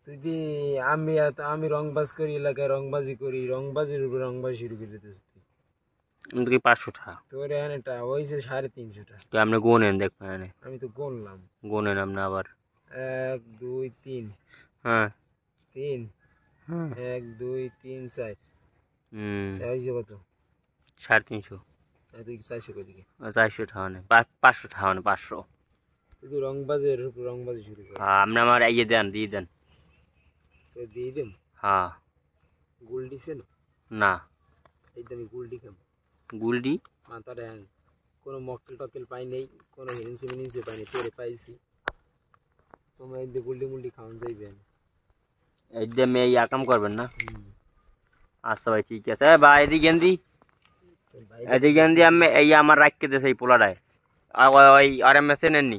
তুই আমি রংবাজ করি, এলাকায় রংবাজি করি, রংবাজির উপর রংবাজি শুরু করে দিতেছিস তুই। আমি তো কি 500 টাকা তোর এখানেটা হয়েছে 350 টাকা। তো আপনি গোনেন দেখবেন, আমি তো গুনলাম। গোনেন আপনি আবার। 1 2 3 হ্যাঁ 3 হ্যাঁ 1 2 3 4 হয়েছে কত? 350। তুই 400 করে দিকে 400 টাকা নেই, 500 টাকা নেই, 500। তুই তো রংবাজের উপর রংবাজি শুরু কর। হ্যাঁ আপনি আমার ইয়ে দেন, দিয়ে দেন। তো দিয়ে দেব। হ্যাঁ গুল দিছে না? না এই তো আমি গুলডি খাবো। গুলডি মাথাটা হ্যাং, কোনো মক্কেল টক্কেল পাই নেই, কোনো হিনসি মিনিসি পাই নেই, তোরে পাইছি। তোমরা এই গুলডি মুলডি খাওয়ান যাইবেন। এই যে মেয়ে ইয়া কাম করবেন না? আচ্ছা ভাই ঠিক আছে। ভাই এদিকে দি, এদিকে দি আমি এই আমার রাখতে দেছে এই পোলাটায়। ওই আর এম এস নেননি?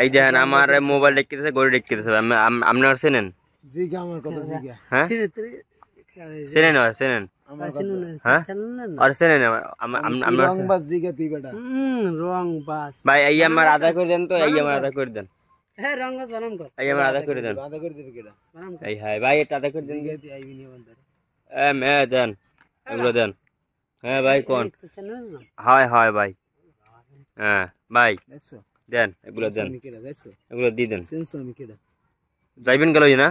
এই দেখেন আমার মোবাইল দেখতে দিতেছে, গড়ি দেখতে দিতেছে। আপনার চেনেন? জিগা আমার কথা জিগা। হ্যাঁ চেনেন, চেনেন? হ্যাঁ আর চেনেন আমি রংবাজ জিগা তুই বেটা। রংবাজ ভাই এই আমার আদা করে দেন তো, এই আমার আদা করে দেন। হ্যাঁ রংবাজ বানাম কর। এই আমার আদা করে দেন। আদা করে দিবি কেডা? বানাম কর। এই হাই ভাই এটা আদা করে দেন। জিগা তুই আইবি নি আমাদের। মে দেন, এগুলো দেন। হ্যাঁ ভাই কোন? হয় হয় ভাই। হ্যাঁ ভাই দেখছো? দেন এগুলো দেন, আমি কেডা দেখছো? এগুলো দিয়ে দেন। সেন্স আমি কেডা? যাইবেন গেল না?